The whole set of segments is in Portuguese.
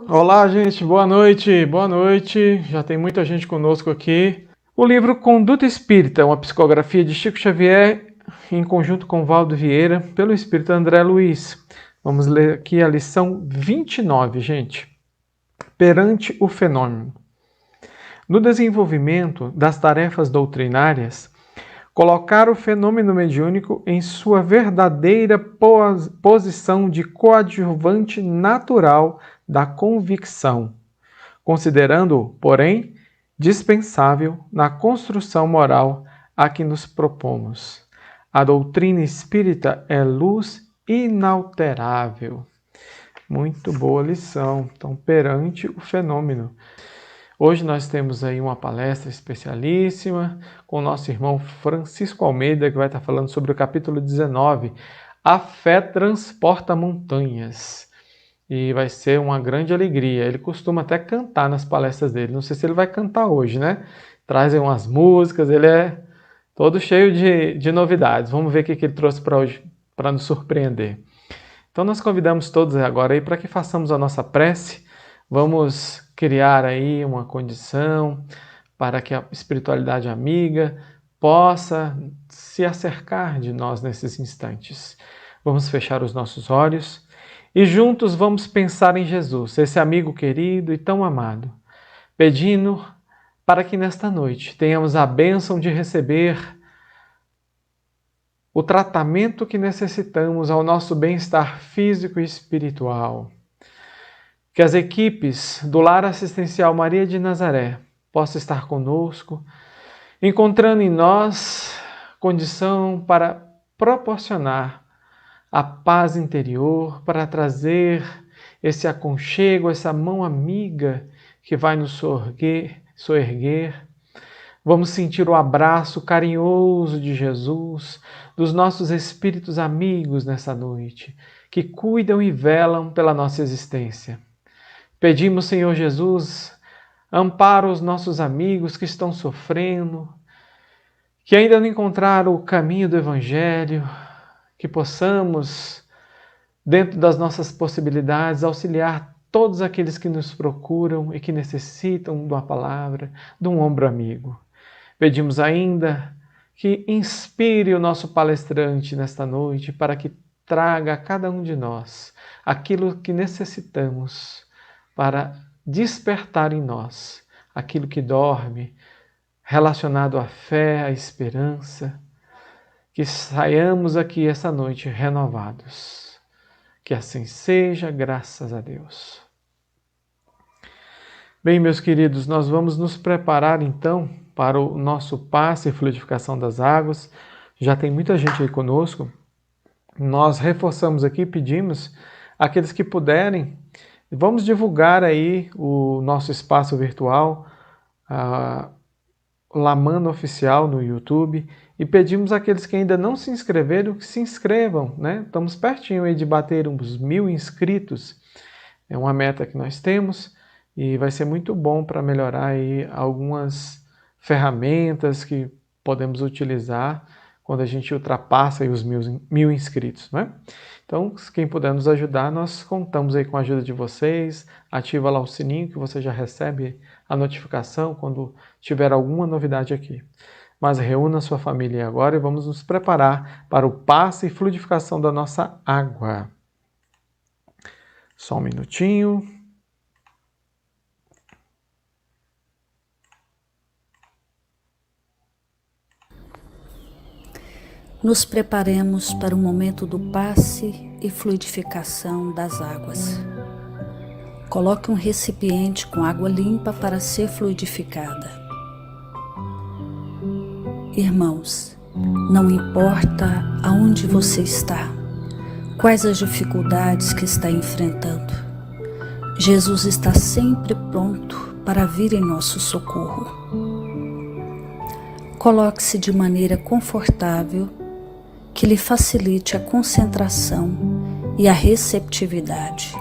Olá, gente, boa noite, boa noite. Já tem muita gente conosco aqui. O livro Conduta Espírita, uma psicografia de Chico Xavier, em conjunto com Valdo Vieira, pelo espírito André Luiz. Vamos ler aqui a lição 29, gente. Perante o fenômeno. No desenvolvimento das tarefas doutrinárias, colocar o fenômeno mediúnico em sua verdadeira posição de coadjuvante natural da convicção, considerando-o, porém, dispensável na construção moral a que nos propomos. A doutrina espírita é luz inalterável. Muito boa lição. Então, perante o fenômeno. Hoje nós temos aí uma palestra especialíssima com o nosso irmão Francisco Almeida, que vai estar falando sobre o capítulo 19, A Fé Transporta Montanhas. E vai ser uma grande alegria. Ele costuma até cantar nas palestras dele. Não sei se ele vai cantar hoje, né? Trazem umas músicas, ele é todo cheio de novidades. Vamos ver o que ele trouxe para hoje, para nos surpreender. Então nós convidamos todos agora aí para que façamos a nossa prece. Vamos criar aí uma condição para que a espiritualidade amiga possa se acercar de nós nesses instantes. Vamos fechar os nossos olhos e juntos vamos pensar em Jesus, esse amigo querido e tão amado, pedindo para que nesta noite tenhamos a bênção de receber o tratamento que necessitamos ao nosso bem-estar físico e espiritual. Que as equipes do Lar Assistencial Maria de Nazaré possam estar conosco, encontrando em nós condição para proporcionar a paz interior, para trazer esse aconchego, essa mão amiga que vai nos soerguer. Vamos sentir o abraço carinhoso de Jesus, dos nossos espíritos amigos nessa noite, que cuidam e velam pela nossa existência. Pedimos, Senhor Jesus, ampara os nossos amigos que estão sofrendo, que ainda não encontraram o caminho do Evangelho, que possamos, dentro das nossas possibilidades, auxiliar todos aqueles que nos procuram e que necessitam de uma palavra, de um ombro amigo. Pedimos ainda que inspire o nosso palestrante nesta noite para que traga a cada um de nós aquilo que necessitamos para despertar em nós aquilo que dorme, relacionado à fé, à esperança, que saiamos aqui essa noite renovados. Que assim seja, graças a Deus. Bem, meus queridos, nós vamos nos preparar então para o nosso passe e fluidificação das águas. Já tem muita gente aí conosco. Nós reforçamos aqui, pedimos àqueles que puderem, vamos divulgar aí o nosso espaço virtual, Lamana Oficial no YouTube, e pedimos àqueles que ainda não se inscreveram que se inscrevam, né? Estamos pertinho aí de bater uns 1000 inscritos, é uma meta que nós temos e vai ser muito bom para melhorar aí algumas ferramentas que podemos utilizar quando a gente ultrapassa aí os 1000 inscritos, né? Então, quem puder nos ajudar, nós contamos aí com a ajuda de vocês. Ativa lá o sininho que você já recebe a notificação quando tiver alguma novidade aqui. Mas reúna a sua família agora e vamos nos preparar para o passe e fluidificação da nossa água. Só um minutinho. Nos preparemos para o momento do passe e fluidificação das águas. Coloque um recipiente com água limpa para ser fluidificada. Irmãos, não importa aonde você está, quais as dificuldades que está enfrentando, Jesus está sempre pronto para vir em nosso socorro. Coloque-se de maneira confortável, que lhe facilite a concentração e a receptividade.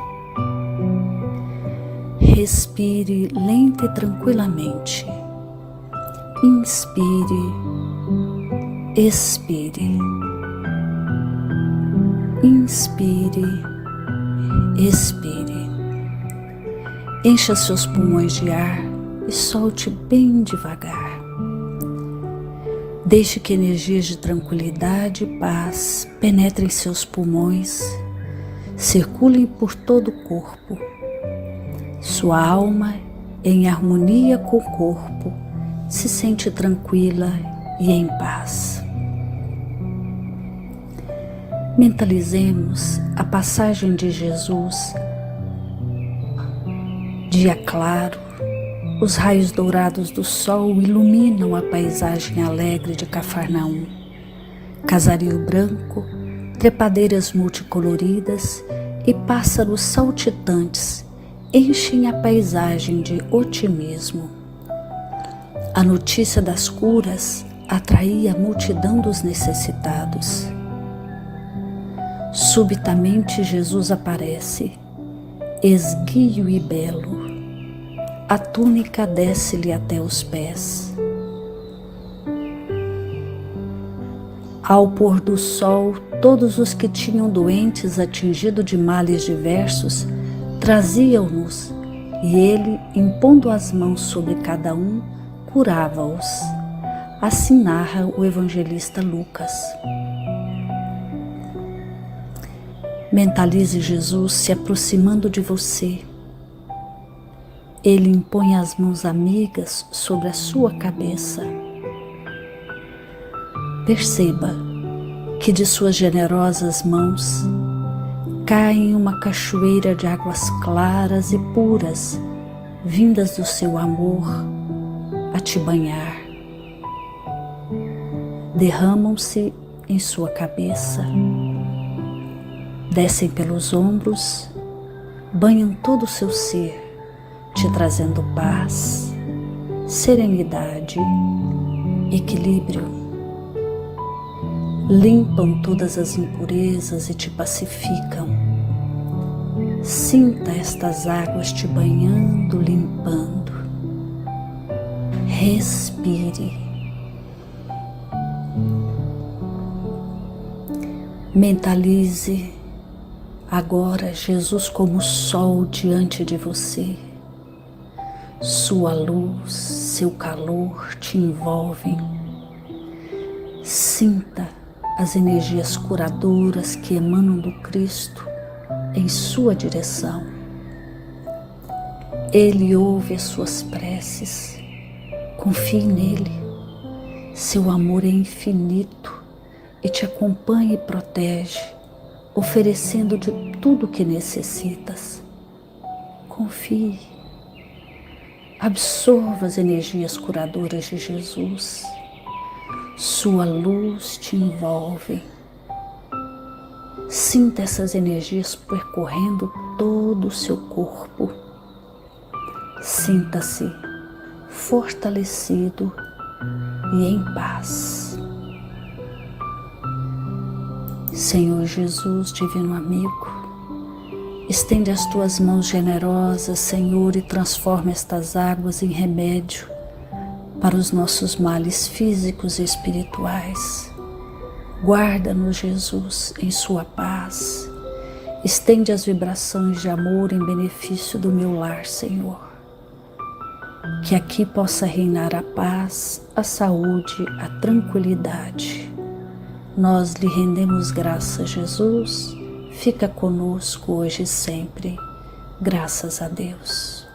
Respire lenta e tranquilamente. Inspire, expire. Inspire, expire. Encha seus pulmões de ar e solte bem devagar. Deixe que energias de tranquilidade e paz penetrem seus pulmões, circulem por todo o corpo. Sua alma, em harmonia com o corpo, se sente tranquila e em paz. Mentalizemos a passagem de Jesus. Dia claro, os raios dourados do sol iluminam a paisagem alegre de Cafarnaum. Casario branco, trepadeiras multicoloridas e pássaros saltitantes enchem a paisagem de otimismo. A notícia das curas atraía a multidão dos necessitados. Subitamente Jesus aparece, esguio e belo. A túnica desce-lhe até os pés. Ao pôr do sol, todos os que tinham doentes atingidos de males diversos traziam-nos, e ele, impondo as mãos sobre cada um, curava-os. Assim narra o evangelista Lucas. Mentalize Jesus se aproximando de você. Ele impõe as mãos amigas sobre a sua cabeça. Perceba que de suas generosas mãos cai uma cachoeira de águas claras e puras, vindas do seu amor a te banhar. Derramam-se em sua cabeça, descem pelos ombros, banham todo o seu ser, te trazendo paz, serenidade, equilíbrio. Limpam todas as impurezas e te pacificam. Sinta estas águas te banhando, limpando. Respire. Mentalize agora Jesus como sol diante de você. Sua luz, seu calor te envolvem. Sinta as energias curadoras que emanam do Cristo em sua direção. Ele ouve as suas preces. Confie nele. Seu amor é infinito e te acompanha e protege, oferecendo de tudo o que necessitas. Confie. Absorva as energias curadoras de Jesus. Sua luz te envolve. Sinta essas energias percorrendo todo o seu corpo. Sinta-se fortalecido e em paz. Senhor Jesus, divino amigo, estende as tuas mãos generosas, Senhor, e transforma estas águas em remédio para os nossos males físicos e espirituais. Guarda-nos, Jesus, em sua paz. Estende as vibrações de amor em benefício do meu lar, Senhor. Que aqui possa reinar a paz, a saúde, a tranquilidade. Nós lhe rendemos graças, Jesus. Fica conosco hoje e sempre. Graças a Deus.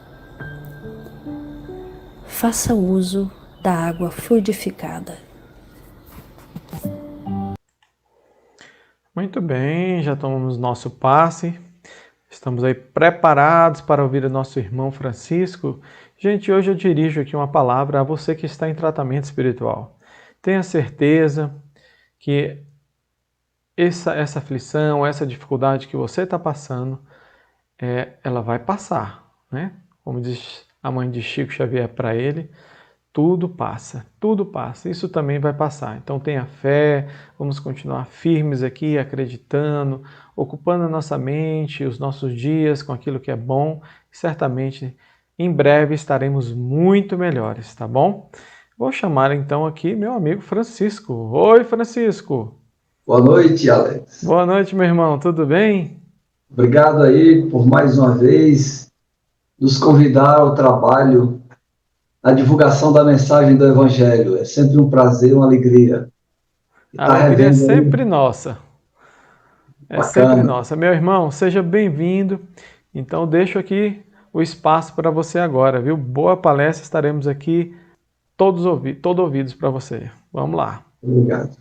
Faça uso da água fluidificada. Muito bem, já tomamos nosso passe. Estamos aí preparados para ouvir o nosso irmão Francisco. Gente, hoje eu dirijo aqui uma palavra a você que está em tratamento espiritual. Tenha certeza que essa aflição, essa dificuldade que você está passando, ela vai passar, né? Como diz a mãe de Chico Xavier para ele, tudo passa, isso também vai passar. Então tenha fé, vamos continuar firmes aqui, acreditando, ocupando a nossa mente, os nossos dias com aquilo que é bom, e certamente em breve estaremos muito melhores, tá bom? Vou chamar então aqui meu amigo Francisco. Oi, Francisco! Boa noite, Alex. Boa noite, meu irmão, tudo bem? Obrigado aí por mais uma vez nos convidar ao trabalho, à divulgação da mensagem do Evangelho. É sempre um prazer, uma alegria. A alegria é sempre nossa. É sempre nossa. Meu irmão, seja bem-vindo. Então, deixo aqui o espaço para você agora, viu? Boa palestra, estaremos aqui todos ouvidos para você. Vamos lá. Obrigado.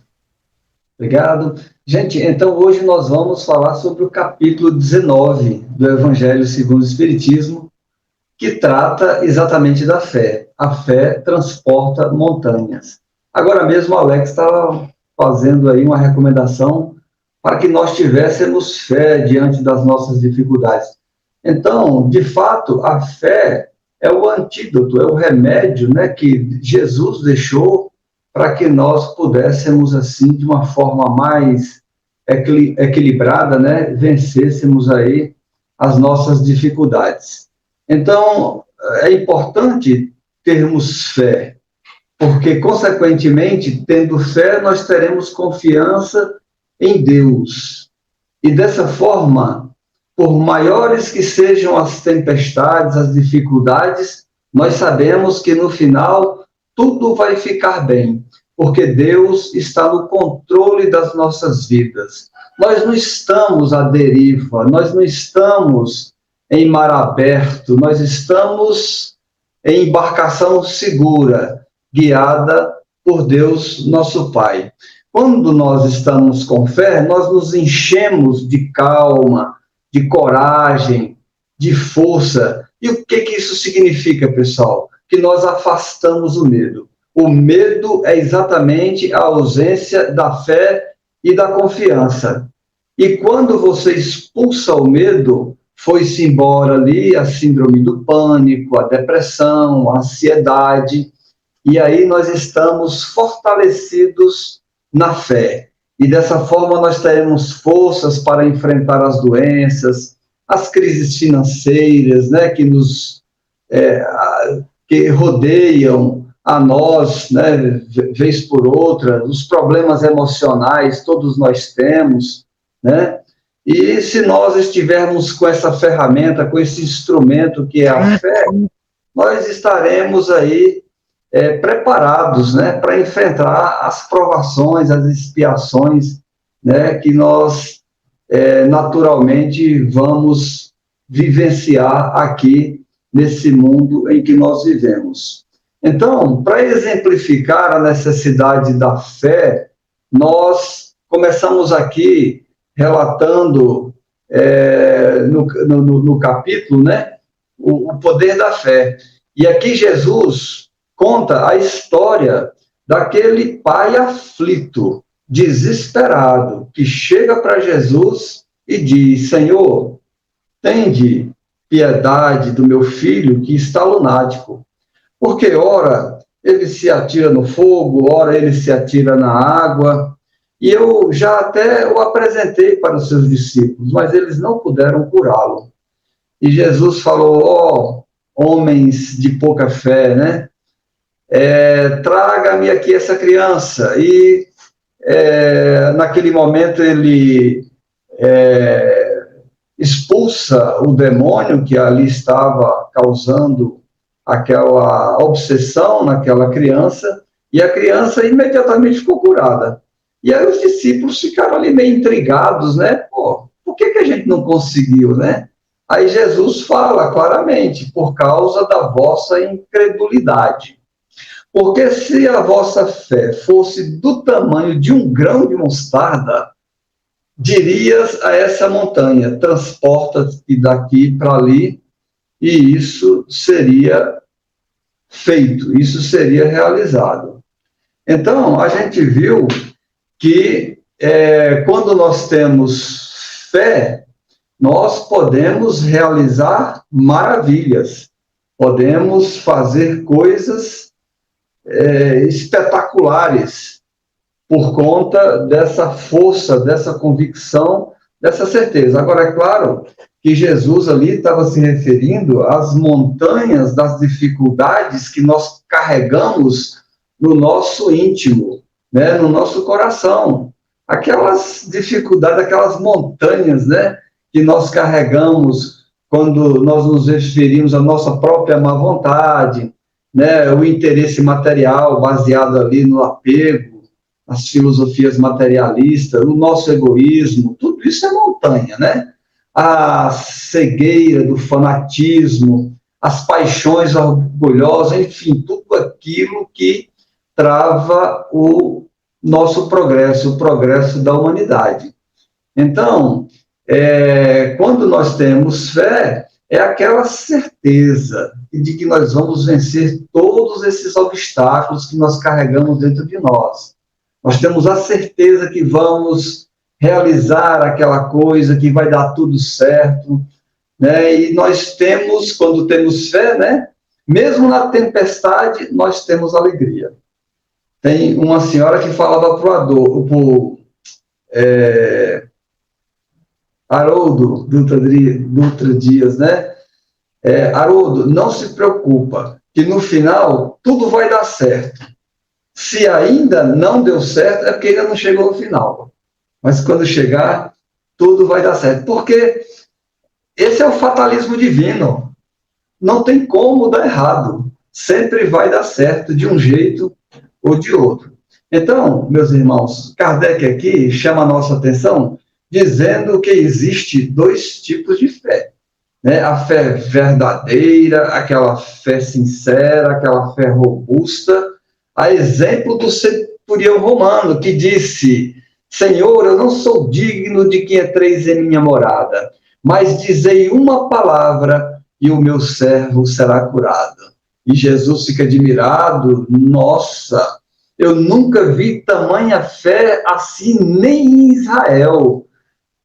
Obrigado. Gente, então hoje nós vamos falar sobre o capítulo 19 do Evangelho segundo o Espiritismo, que trata exatamente da fé. A fé transporta montanhas. Agora mesmo o Alex está fazendo aí uma recomendação para que nós tivéssemos fé diante das nossas dificuldades. Então, de fato, a fé é o antídoto, é o remédio, né, que Jesus deixou para que nós pudéssemos, assim, de uma forma mais equilibrada, né, vencêssemos aí as nossas dificuldades. Então, é importante termos fé, porque, consequentemente, tendo fé, nós teremos confiança em Deus. E dessa forma, por maiores que sejam as tempestades, as dificuldades, nós sabemos que no final tudo vai ficar bem, porque Deus está no controle das nossas vidas. Nós não estamos à deriva, nós não estamos em mar aberto, nós estamos em embarcação segura, guiada por Deus, nosso Pai. Quando nós estamos com fé, nós nos enchemos de calma, de coragem, de força. E o que isso significa, pessoal? Que nós afastamos o medo. O medo é exatamente a ausência da fé e da confiança. E quando você expulsa o medo, foi-se embora ali a síndrome do pânico, a depressão, a ansiedade, e aí nós estamos fortalecidos na fé. E dessa forma nós teremos forças para enfrentar as doenças, as crises financeiras, né, que rodeiam a nós, né, vez por outra, os problemas emocionais, todos nós temos, né? E se nós estivermos com essa ferramenta, com esse instrumento que é a fé, nós estaremos aí preparados, né, para enfrentar as provações, as expiações, né, que nós naturalmente vamos vivenciar aqui nesse mundo em que nós vivemos. Então, para exemplificar a necessidade da fé, nós começamos aqui relatando no capítulo, né, o poder da fé. E aqui Jesus conta a história daquele pai aflito, desesperado, que chega para Jesus e diz: Senhor, tende piedade do meu filho que está lunático, porque ora ele se atira no fogo, ora ele se atira na água, e eu já até o apresentei para os seus discípulos, mas eles não puderam curá-lo. E Jesus falou: ó, homens de pouca fé, né? Traga-me aqui essa criança. E naquele momento ele expulsa o demônio que ali estava causando aquela obsessão naquela criança, e a criança imediatamente ficou curada. E aí os discípulos ficaram ali meio intrigados, né? Pô, por que a gente não conseguiu, né? Aí Jesus fala claramente: por causa da vossa incredulidade. Porque se a vossa fé fosse do tamanho de um grão de mostarda, dirias a essa montanha: transporta-te daqui para ali, e isso seria feito, isso seria realizado. Então, a gente viu que quando nós temos fé, nós podemos realizar maravilhas, podemos fazer coisas espetaculares por conta dessa força, dessa convicção, dessa certeza. Agora, é claro que Jesus ali estava se referindo às montanhas das dificuldades que nós carregamos no nosso íntimo, né, no nosso coração. Aquelas dificuldades, aquelas montanhas, né, que nós carregamos quando nós nos referimos à nossa própria má vontade, né, o interesse material baseado ali no apego, as filosofias materialistas, o nosso egoísmo, tudo isso é montanha, né? A cegueira do fanatismo, as paixões orgulhosas, enfim, tudo aquilo que trava o nosso progresso, o progresso da humanidade. Então, quando nós temos fé, é aquela certeza de que nós vamos vencer todos esses obstáculos que nós carregamos dentro de nós. Nós temos a certeza que vamos realizar aquela coisa, que vai dar tudo certo, né? E nós temos, quando temos fé, né? Mesmo na tempestade, nós temos alegria. Tem uma senhora que falava para o Haroldo Dutra Dias, né? Haroldo, não se preocupa, que no final tudo vai dar certo. Se ainda não deu certo, é porque ainda não chegou no final. Mas quando chegar, tudo vai dar certo. Porque esse é o fatalismo divino. Não tem como dar errado. Sempre vai dar certo de um jeito ou de outro. Então, meus irmãos, Kardec aqui chama a nossa atenção dizendo que existe dois tipos de fé, né? A fé verdadeira, aquela fé sincera, aquela fé robusta, a exemplo do centurião romano, que disse: Senhor, eu não sou digno de que entreis em minha morada, mas dizei uma palavra e o meu servo será curado. E Jesus fica admirado: nossa, eu nunca vi tamanha fé assim nem em Israel.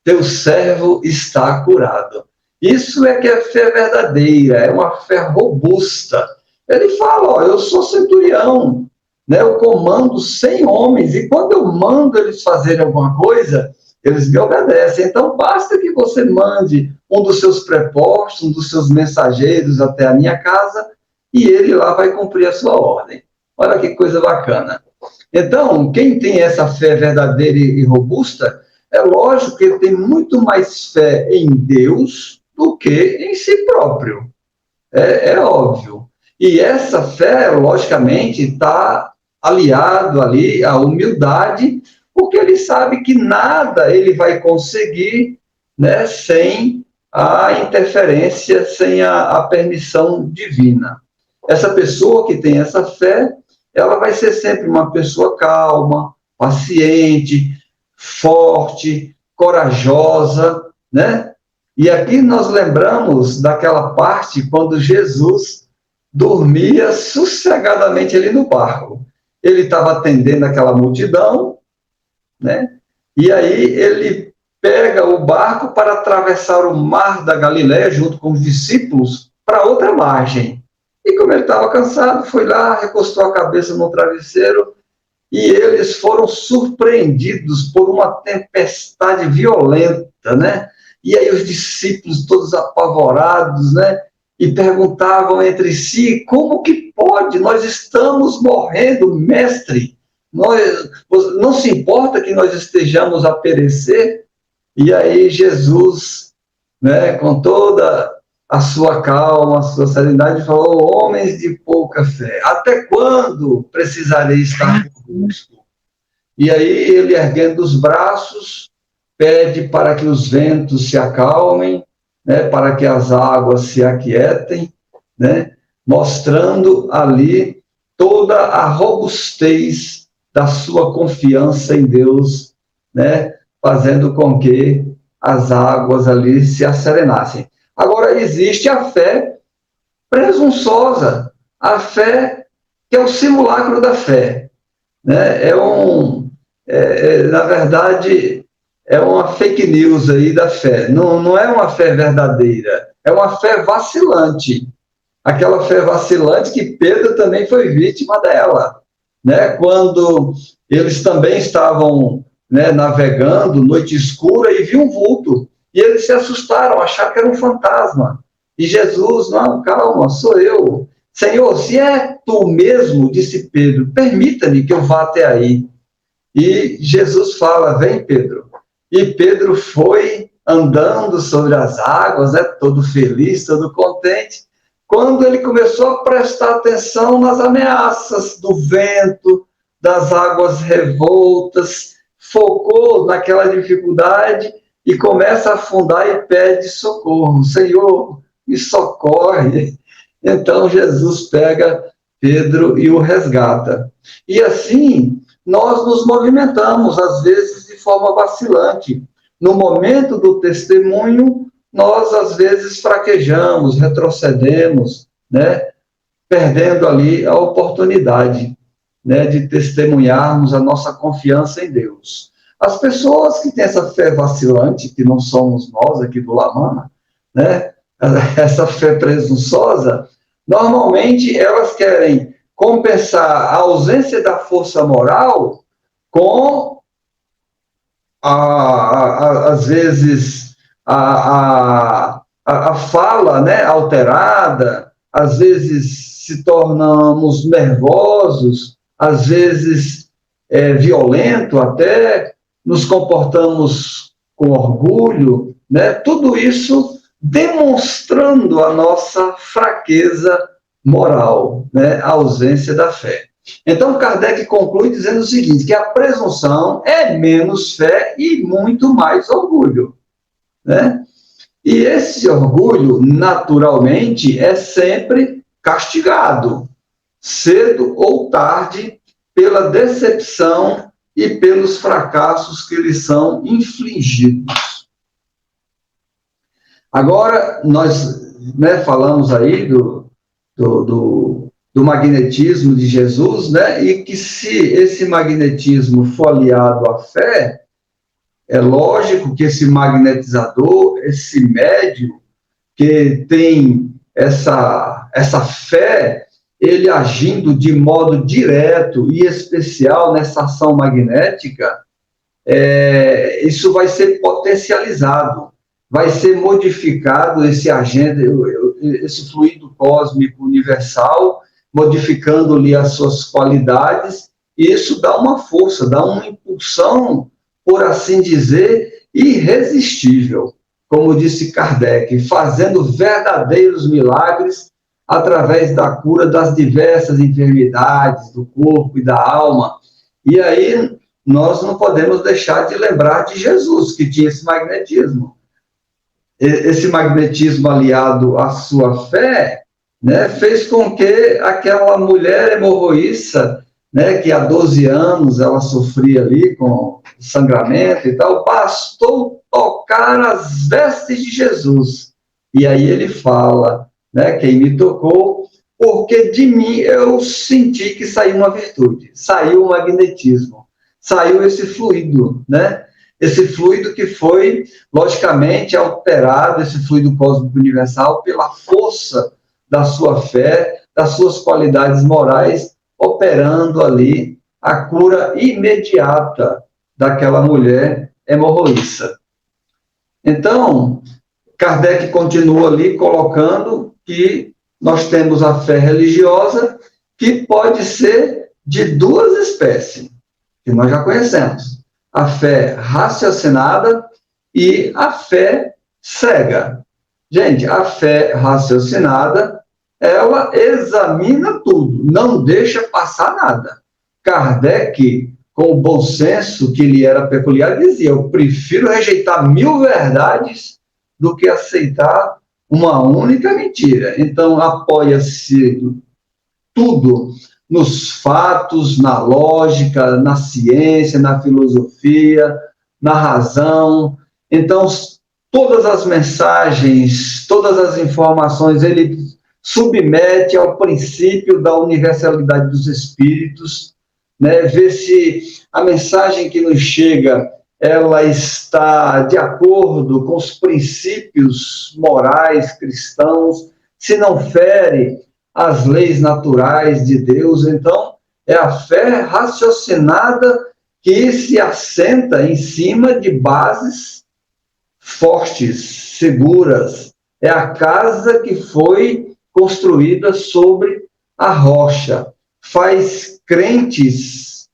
Teu servo está curado. Isso é que é fé verdadeira, é uma fé robusta. Ele fala: eu sou centurião, né? Eu comando 100 homens, e quando eu mando eles fazerem alguma coisa, eles me obedecem. Então, basta que você mande um dos seus prepostos, um dos seus mensageiros até a minha casa, e ele lá vai cumprir a sua ordem. Olha que coisa bacana. Então, quem tem essa fé verdadeira e robusta, é lógico que ele tem muito mais fé em Deus do que em si próprio. É óbvio. E essa fé, logicamente, está aliado ali à humildade, porque ele sabe que nada ele vai conseguir, né, sem a interferência, sem a permissão divina. Essa pessoa que tem essa fé, ela vai ser sempre uma pessoa calma, paciente, forte, corajosa, né? E aqui nós lembramos daquela parte quando Jesus dormia sossegadamente ali no barco. Ele estava atendendo aquela multidão, né? E aí ele pega o barco para atravessar o mar da Galileia junto com os discípulos para outra margem. E como ele estava cansado, foi lá, recostou a cabeça no travesseiro, e eles foram surpreendidos por uma tempestade violenta, né? E aí os discípulos todos apavorados, né? E perguntavam entre si: como que pode? Nós estamos morrendo, mestre. Não se importa que nós estejamos a perecer? E aí Jesus, né, com toda a sua calma, a sua serenidade, falou: homens de pouca fé, até quando precisarei estar convosco? E aí ele, erguendo os braços, pede para que os ventos se acalmem, né, para que as águas se aquietem, né, mostrando ali toda a robustez da sua confiança em Deus, né, fazendo com que as águas ali se asserenassem. Agora, existe a fé presunçosa, a fé que é o simulacro da fé, né? Na verdade, é uma fake news aí da fé. Não é uma fé verdadeira, é uma fé vacilante. Aquela fé vacilante que Pedro também foi vítima dela, né? Quando eles também estavam, né, navegando, noite escura, e viu um vulto. E eles se assustaram, acharam que era um fantasma. E Jesus: não, calma, sou eu. Senhor, se é tu mesmo, disse Pedro, permita-me que eu vá até aí. E Jesus fala: vem, Pedro. E Pedro foi andando sobre as águas, né, todo feliz, todo contente, quando ele começou a prestar atenção nas ameaças do vento, das águas revoltas, focou naquela dificuldade e começa a afundar e pede socorro. Senhor, me socorre. Então Jesus pega Pedro e o resgata. E assim, nós nos movimentamos, às vezes de forma vacilante. No momento do testemunho, nós às vezes fraquejamos, retrocedemos, né? Perdendo ali a oportunidade, né, de testemunharmos a nossa confiança em Deus. As pessoas que têm essa fé vacilante, que não somos nós aqui do Lamana, né, essa fé presunçosa, normalmente elas querem compensar a ausência da força moral com, às vezes, a fala, né, alterada, às vezes se tornamos nervosos, às vezes violento até, nos comportamos com orgulho, né? Tudo isso demonstrando a nossa fraqueza moral, né? A ausência da fé. Então, Kardec conclui dizendo o seguinte, que a presunção é menos fé e muito mais orgulho, né? E esse orgulho, naturalmente, é sempre castigado, cedo ou tarde, pela decepção e pelos fracassos que lhes são infligidos. Agora, nós, né, falamos aí do magnetismo de Jesus, né, e que se esse magnetismo for aliado à fé, é lógico que esse magnetizador, esse médium, que tem essa fé, ele agindo de modo direto e especial nessa ação magnética, isso vai ser potencializado, vai ser modificado esse agente, esse fluido cósmico universal, modificando-lhe as suas qualidades, e isso dá uma força, dá uma impulsão, por assim dizer, irresistível, como disse Kardec, fazendo verdadeiros milagres através da cura das diversas enfermidades do corpo e da alma. E aí nós não podemos deixar de lembrar de Jesus, que tinha esse magnetismo. Esse magnetismo aliado à sua fé, né, fez com que aquela mulher hemorroíça, né, que há 12 anos ela sofria ali com sangramento e tal, bastou tocar as vestes de Jesus. E aí ele fala, né, quem me tocou, porque de mim eu senti que saiu uma virtude, saiu o magnetismo, saiu esse fluido, né? Esse fluido que foi, logicamente, alterado, esse fluido cósmico universal, pela força da sua fé, das suas qualidades morais, operando ali a cura imediata daquela mulher hemorroíça. Então, Kardec continua ali colocando que nós temos a fé religiosa, que pode ser de duas espécies, que nós já conhecemos. A fé raciocinada e a fé cega. Gente, a fé raciocinada, ela examina tudo, não deixa passar nada. Kardec, com o bom senso que lhe era peculiar, dizia, eu prefiro rejeitar 1000 verdades do que aceitar uma única mentira. Então, apoia-se tudo nos fatos, na lógica, na ciência, na filosofia, na razão. Então, todas as mensagens, todas as informações, ele submete ao princípio da universalidade dos espíritos, né? Ver se a mensagem que nos chega, ela está de acordo com os princípios morais cristãos, se não fere as leis naturais de Deus. Então, é a fé raciocinada que se assenta em cima de bases fortes, seguras. É a casa que foi construída sobre a rocha. Faz crentes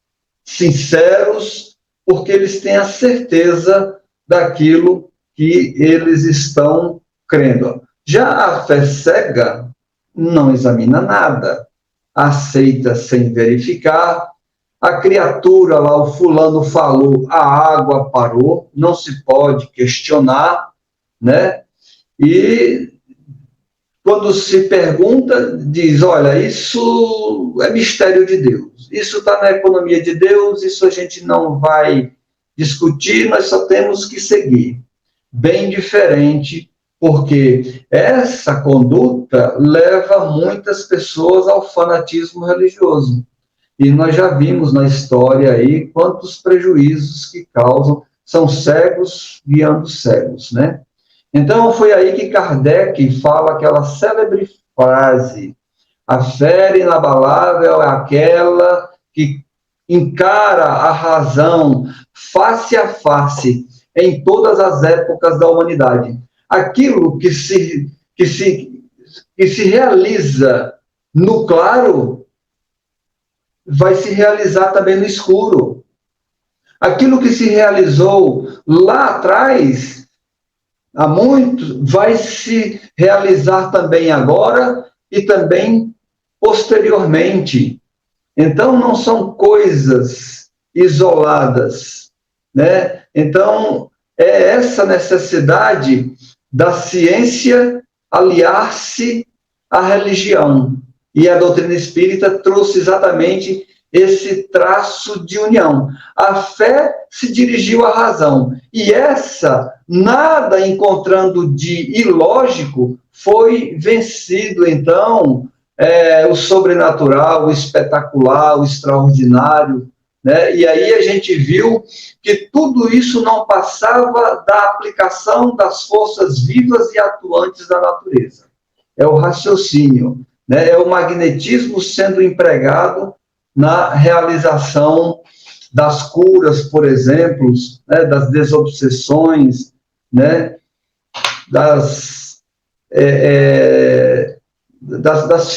sinceros, porque eles têm a certeza daquilo que eles estão crendo. Já a fé cega não examina nada, aceita sem verificar. A criatura lá, o fulano falou, a água parou, não se pode questionar, né? E quando se pergunta, diz, olha, isso é mistério de Deus, isso está na economia de Deus, isso a gente não vai discutir, nós só temos que seguir. Bem diferente, porque essa conduta leva muitas pessoas ao fanatismo religioso. E nós já vimos na história aí quantos prejuízos que causam, são cegos guiando cegos, né? Então foi aí que Kardec fala aquela célebre frase, a fé inabalável é aquela que encara a razão face a face em todas as épocas da humanidade. Aquilo que se realiza no claro vai se realizar também no escuro. Aquilo que se realizou lá atrás, há muito, vai se realizar também agora e também posteriormente. Então, não são coisas isoladas, né? Então, é essa necessidade da ciência aliar-se à religião. E a doutrina espírita trouxe exatamente esse traço de união. A fé se dirigiu à razão. E essa, nada encontrando de ilógico, foi vencido, então, o sobrenatural, o espetacular, o extraordinário, né? E aí a gente viu que tudo isso não passava da aplicação das forças vivas e atuantes da natureza. É o raciocínio, né? É o magnetismo sendo empregado na realização das curas, por exemplo, né? Das desobsessões, né? das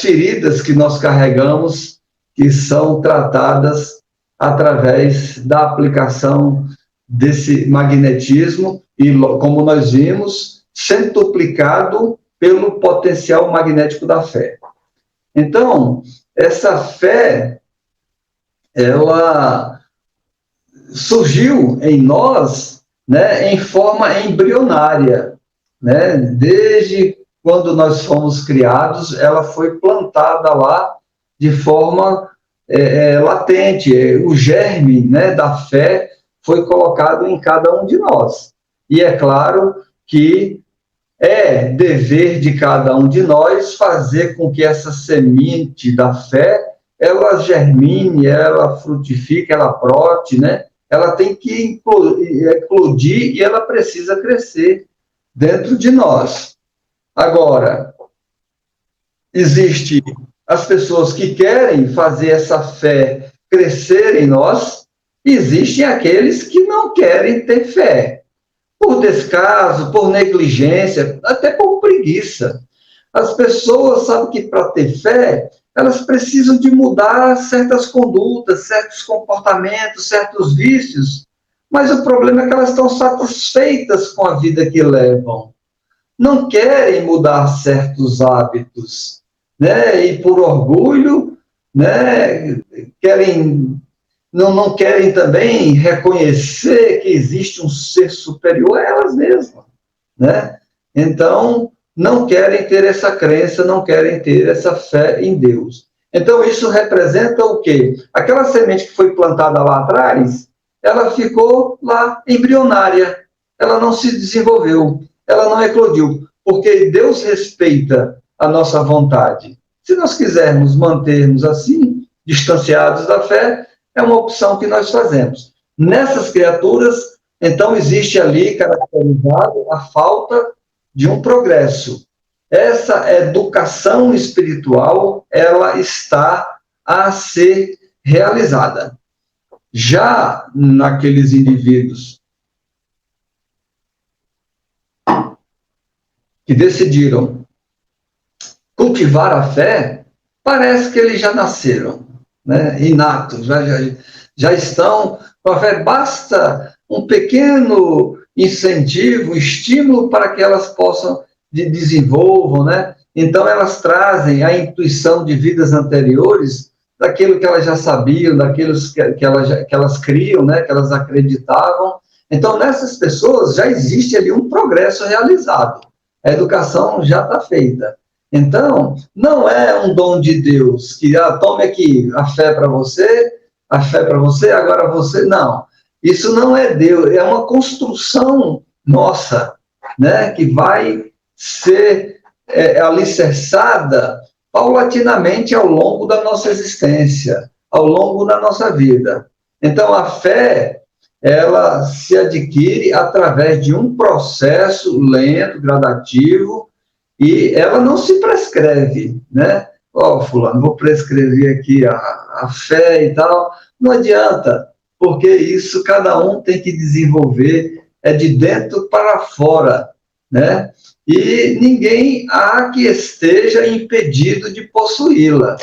feridas que nós carregamos, que são tratadas através da aplicação desse magnetismo e, como nós vimos, centuplicado pelo potencial magnético da fé. Então, essa fé, ela surgiu em nós, né, em forma embrionária, né? Desde quando nós fomos criados, ela foi plantada lá de forma latente. O germe, né, da fé foi colocado em cada um de nós. E é claro que é dever de cada um de nós fazer com que essa semente da fé, ela germine, ela frutifique, ela brote, né? Ela tem que eclodir e ela precisa crescer dentro de nós. Agora, existe as pessoas que querem fazer essa fé crescer em nós, e existem aqueles que não querem ter fé, por descaso, por negligência, até por preguiça. As pessoas sabem que para ter fé, elas precisam de mudar certas condutas, certos comportamentos, certos vícios, mas o problema é que elas estão satisfeitas com a vida que levam. Não querem mudar certos hábitos, né? E por orgulho, né? Não querem também reconhecer que existe um ser superior a elas mesmas, né? Então, não querem ter essa crença, não querem ter essa fé em Deus. Então, isso representa o quê? Aquela semente que foi plantada lá atrás, ela ficou lá embrionária, ela não se desenvolveu, ela não eclodiu, porque Deus respeita a nossa vontade. Se nós quisermos mantermos assim, distanciados da fé, é uma opção que nós fazemos. Nessas criaturas, então, existe ali caracterizado a falta de um progresso. Essa educação espiritual, ela está a ser realizada. Já naqueles indivíduos que decidiram cultivar a fé, parece que eles já nasceram, né, inatos, já estão com a fé. Basta um pequeno incentivo, estímulo para que elas possam desenvolvam, né? Então elas trazem a intuição de vidas anteriores, daquilo que elas já sabiam, daquilo que elas criam, né? Que elas acreditavam. Então nessas pessoas já existe ali um progresso realizado. A educação já está feita. Então, não é um dom de Deus, que tome aqui a fé para você, agora você, não. Isso não é Deus, é uma construção nossa, né, que vai ser alicerçada paulatinamente ao longo da nossa existência, ao longo da nossa vida. Então, a fé, ela se adquire através de um processo lento, gradativo, e ela não se prescreve, né? Fulano, vou prescrever aqui a fé e tal. Não adianta, porque isso cada um tem que desenvolver, de dentro para fora, né? E ninguém há que esteja impedido de possuí-la,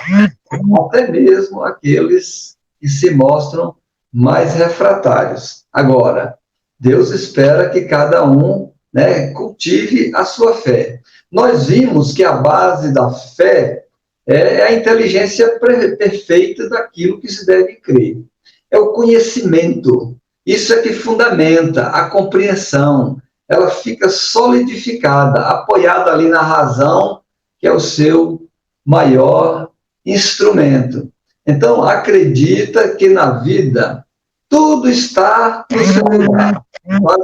até mesmo aqueles que se mostram mais refratários. Agora, Deus espera que cada um, né, cultive a sua fé. Nós vimos que a base da fé é a inteligência perfeita daquilo que se deve crer. É o conhecimento. Isso é que fundamenta a compreensão. Ela fica solidificada, apoiada ali na razão, que é o seu maior instrumento. Então, acredita que na vida tudo está no seu lugar.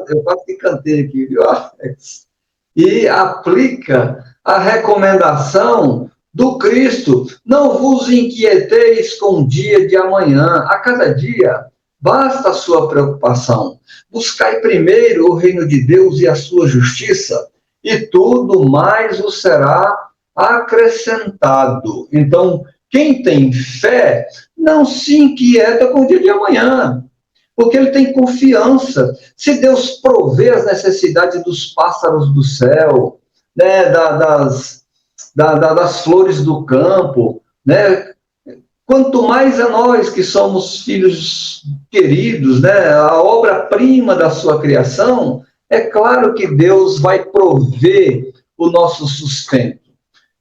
Eu quase que cantei aqui, viu, Alex? E aplica a recomendação do Cristo: não vos inquieteis com o dia de amanhã, a cada dia basta a sua preocupação. Buscai primeiro o reino de Deus e a sua justiça, e tudo mais vos será acrescentado. Então, quem tem fé não se inquieta com o dia de amanhã, porque ele tem confiança. Se Deus provê as necessidades dos pássaros do céu, né, das flores do campo, né, quanto mais a nós que somos filhos queridos, né, a obra-prima da sua criação, é claro que Deus vai prover o nosso sustento.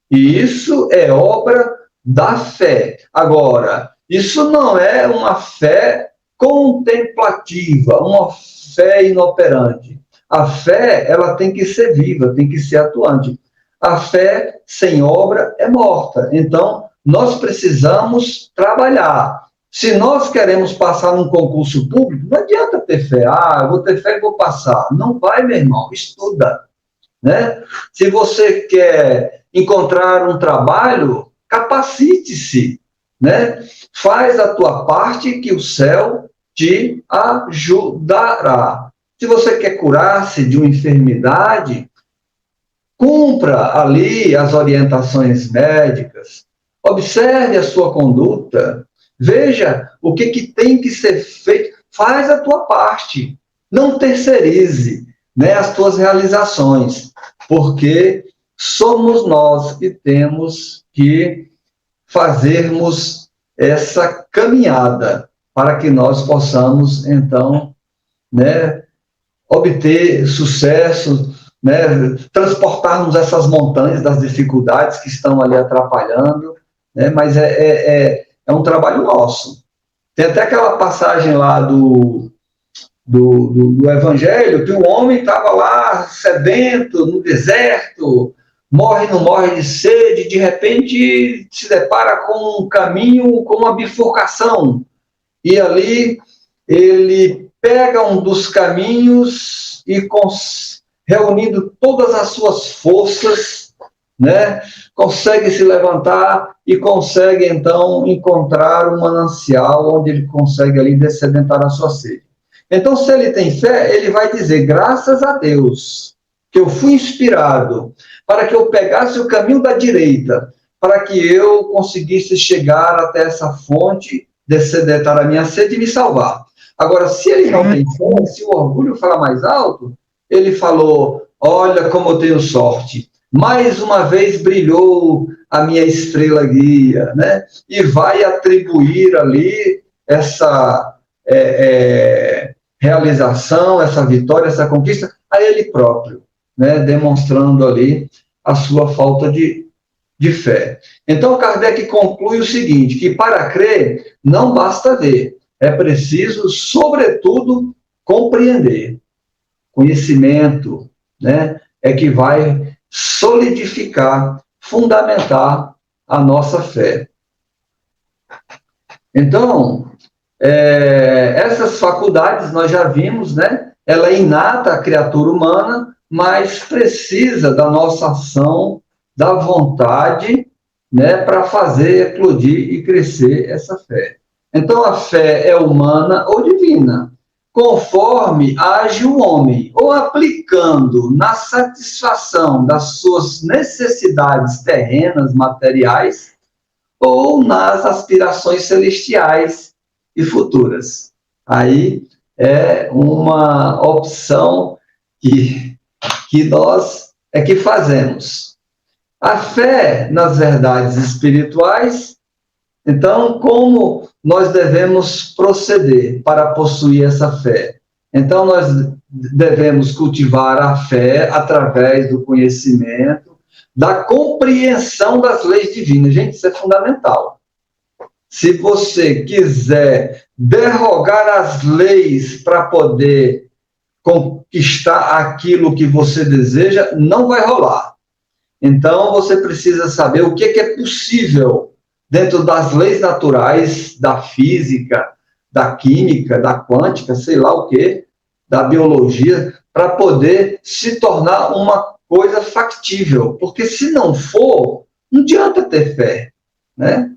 E isso é obra da fé. Agora, isso não é uma fé contemplativa, uma fé inoperante. A fé, ela tem que ser viva, tem que ser atuante. A fé sem obra é morta. Então, nós precisamos trabalhar. Se nós queremos passar num concurso público, não adianta ter fé. Eu vou ter fé e vou passar. Não vai, meu irmão, estuda, né? Se você quer encontrar um trabalho, capacite-se, né? Faz a tua parte que o céu te ajudará. Se você quer curar-se de uma enfermidade, cumpra ali as orientações médicas, observe a sua conduta, veja o que tem que ser feito, faz a tua parte, não terceirize, né, as tuas realizações, porque somos nós que temos que fazermos essa caminhada para que nós possamos, então, né, obter sucesso, né, transportarmos essas montanhas das dificuldades que estão ali atrapalhando, né, mas é um trabalho nosso. Tem até aquela passagem lá do Evangelho, que o homem estava lá sedento, no deserto, morre, não morre de sede, de repente se depara com um caminho, com uma bifurcação, e ali ele pega um dos caminhos e, reunindo todas as suas forças, né, consegue se levantar e consegue, então, encontrar um manancial onde ele consegue ali dessedentar a sua sede. Então, se ele tem fé, ele vai dizer: graças a Deus que eu fui inspirado para que eu pegasse o caminho da direita, para que eu conseguisse chegar até essa fonte, dessedentar a minha sede e me salvar. Agora, se ele não tem fé, se o orgulho fala mais alto, ele falou: olha como eu tenho sorte, mais uma vez brilhou a minha estrela guia, né? E vai atribuir ali essa realização, essa vitória, essa conquista a ele próprio, né? Demonstrando ali a sua falta de fé. Então, Kardec conclui o seguinte, que para crer não basta ver, é preciso, sobretudo, compreender. Conhecimento, né, é que vai solidificar, fundamentar a nossa fé. Então, essas faculdades nós já vimos, né? Ela é inata à criatura humana, mas precisa da nossa ação, da vontade, né, para fazer eclodir e crescer essa fé. Então, a fé é humana ou divina, conforme age o homem, ou aplicando na satisfação das suas necessidades terrenas, materiais, ou nas aspirações celestiais e futuras. Aí é uma opção que nós é que fazemos. A fé nas verdades espirituais, então, como nós devemos proceder para possuir essa fé? Então, nós devemos cultivar a fé através do conhecimento, da compreensão das leis divinas. Gente, isso é fundamental. Se você quiser derrogar as leis para poder conquistar aquilo que você deseja, não vai rolar. Então, você precisa saber o que é possível dentro das leis naturais, da física, da química, da quântica, sei lá o quê, da biologia, para poder se tornar uma coisa factível. Porque se não for, não adianta ter fé, né?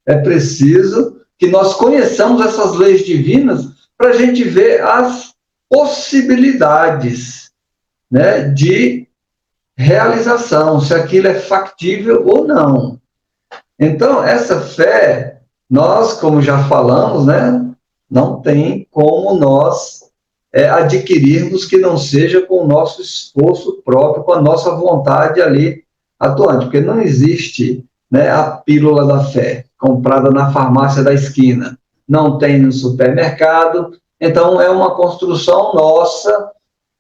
É preciso que nós conheçamos essas leis divinas para a gente ver as possibilidades, né, de realização, se aquilo é factível ou não. Então, essa fé, nós, como já falamos, né, não tem como nós adquirirmos que não seja com o nosso esforço próprio, com a nossa vontade ali atuante, porque não existe, né, a pílula da fé comprada na farmácia da esquina, não tem no supermercado, então é uma construção nossa,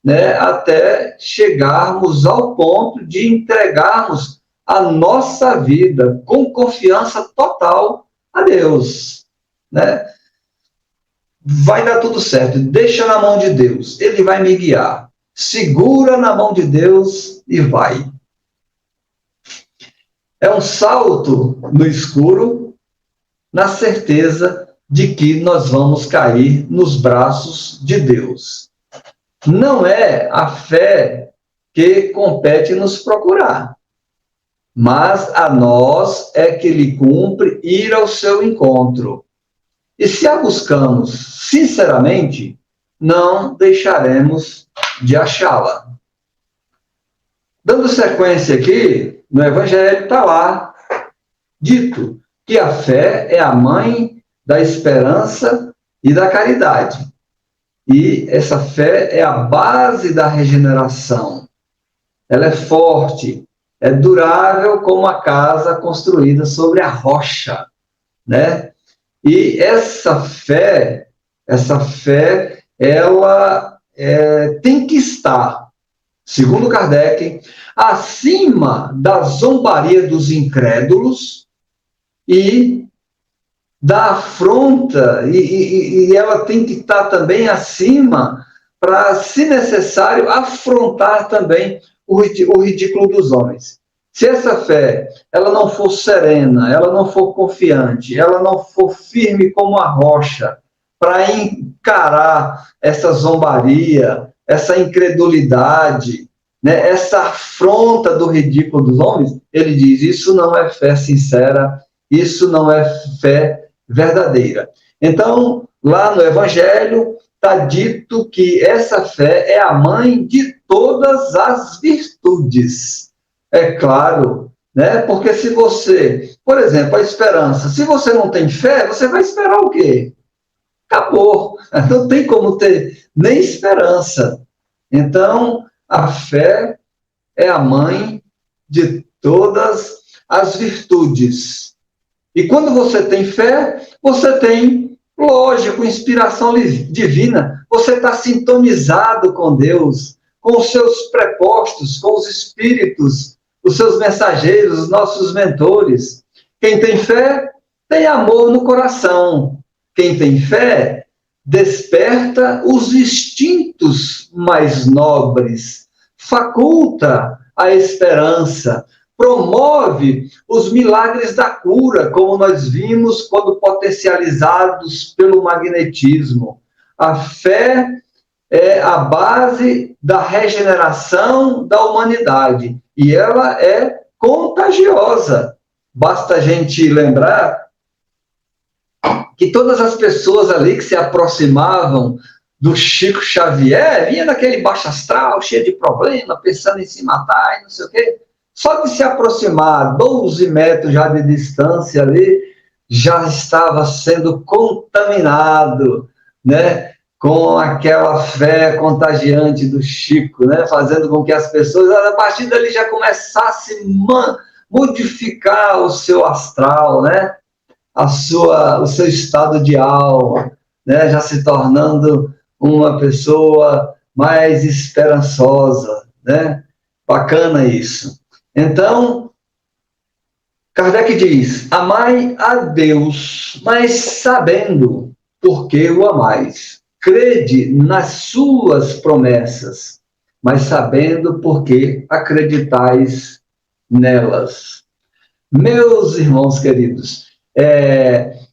né, até chegarmos ao ponto de entregarmos a nossa vida com confiança total a Deus, né? Vai dar tudo certo, deixa na mão de Deus, Ele vai me guiar. Segura na mão de Deus e vai. É um salto no escuro, na certeza de que nós vamos cair nos braços de Deus. Não é a fé que compete nos procurar, mas a nós é que lhe cumpre ir ao seu encontro. E se a buscamos sinceramente, não deixaremos de achá-la. Dando sequência aqui, no Evangelho está lá, dito que a fé é a mãe da esperança e da caridade. E essa fé é a base da regeneração. Ela é forte, é durável como a casa construída sobre a rocha, né? E essa fé, ela tem que estar, segundo Kardec, acima da zombaria dos incrédulos e da afronta, e ela tem que estar também acima para, se necessário, afrontar também o ridículo dos homens. Se essa fé, ela não for serena, ela não for confiante, ela não for firme como a rocha, para encarar essa zombaria, essa incredulidade, né, essa afronta do ridículo dos homens, ele diz, isso não é fé sincera, isso não é fé verdadeira. Então, lá no Evangelho, está dito que essa fé é a mãe de todas as virtudes. É claro, né? Porque se você, por exemplo, a esperança, se você não tem fé, você vai esperar o quê? Acabou. Não tem como ter nem esperança. Então, a fé é a mãe de todas as virtudes. E quando você tem fé, você tem, lógico, inspiração divina Você está sintonizado com Deus, com os seus prepostos, com os espíritos, os seus mensageiros, os nossos mentores. Quem tem fé, tem amor no coração. Quem tem fé, desperta os instintos mais nobres, faculta a esperança, promove os milagres da cura, como nós vimos quando potencializados pelo magnetismo. A fé é a base da regeneração da humanidade e ela é contagiosa. Basta a gente lembrar que todas as pessoas ali que se aproximavam do Chico Xavier vinha daquele baixo astral, cheio de problema, pensando em se matar e não sei o quê. Só de se aproximar 12 metros já de distância ali, já estava sendo contaminado, né, com aquela fé contagiante do Chico, né, fazendo com que as pessoas, a partir dali, já começassem a modificar o seu astral, né, o seu estado de alma, né, já se tornando uma pessoa mais esperançosa, né? Bacana isso. Então, Kardec diz: amai a Deus, mas sabendo por que o amais. Crede nas suas promessas, mas sabendo por que acreditais nelas. Meus irmãos queridos,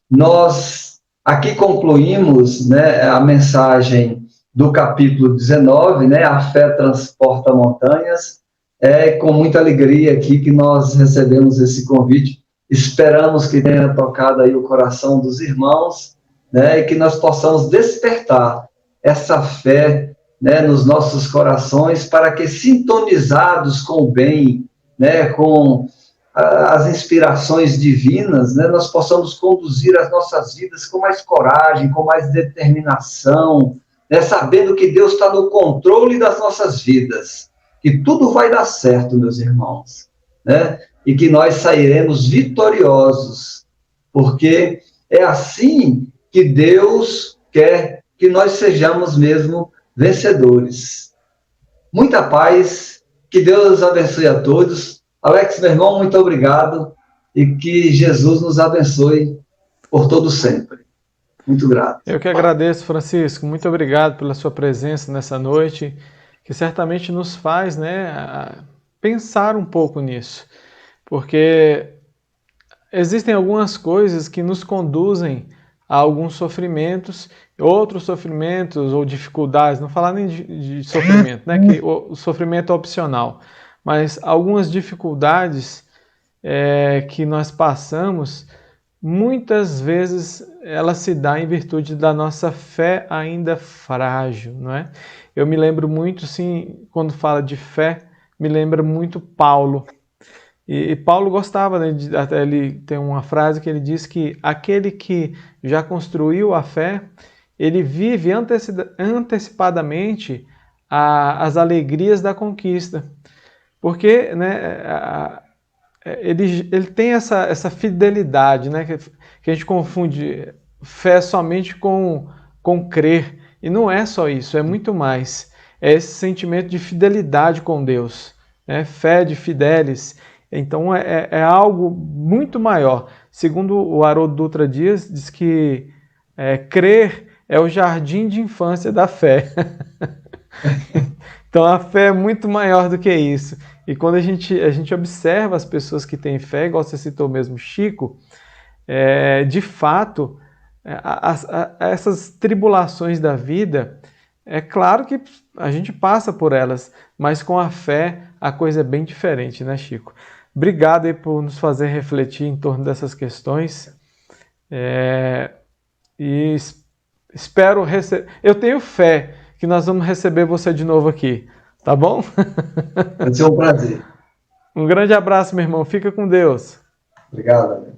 nós aqui concluímos, né, a mensagem do capítulo 19, né, a fé transporta montanhas. É com muita alegria aqui que nós recebemos esse convite. Esperamos que tenha tocado aí o coração dos irmãos, né, e que nós possamos despertar essa fé, né, nos nossos corações, para que, sintonizados com o bem, né, com as inspirações divinas, né, nós possamos conduzir as nossas vidas com mais coragem, com mais determinação, né, sabendo que Deus está no controle das nossas vidas, que tudo vai dar certo, meus irmãos, né, e que nós sairemos vitoriosos, porque é assim que Deus quer que nós sejamos mesmo vencedores. Muita paz, que Deus abençoe a todos. Alex, meu irmão, muito obrigado e que Jesus nos abençoe por todo sempre. Muito grato. Eu que agradeço, Francisco. Muito obrigado pela sua presença nessa noite, que certamente nos faz, né, pensar um pouco nisso, porque existem algumas coisas que nos conduzem a alguns sofrimentos, outros sofrimentos ou dificuldades, não falar nem de sofrimento, né, que o sofrimento é opcional, mas algumas dificuldades que nós passamos, muitas vezes ela se dá em virtude da nossa fé ainda frágil, não é? Eu me lembro muito, sim, quando fala de fé, me lembra muito Paulo. E Paulo gostava, né, até ele tem uma frase que ele diz que aquele que já construiu a fé, ele vive antecipadamente as alegrias da conquista. Porque, né, ele tem essa fidelidade, né, que a gente confunde fé somente com crer. E não é só isso, é muito mais. É esse sentimento de fidelidade com Deus, né? Fé de fidelis. Então é algo muito maior. Segundo o Haroldo Dutra Dias, diz que crer é o jardim de infância da fé. Então a fé é muito maior do que isso. E quando a gente observa as pessoas que têm fé, igual você citou mesmo, Chico, de fato, essas tribulações da vida, é claro que a gente passa por elas, mas com a fé a coisa é bem diferente, né, Chico? Obrigado aí por nos fazer refletir em torno dessas questões. E espero receber. Eu tenho fé que nós vamos receber você de novo aqui, tá bom? Vai ser um prazer. Um grande abraço, meu irmão. Fica com Deus. Obrigado, amigo.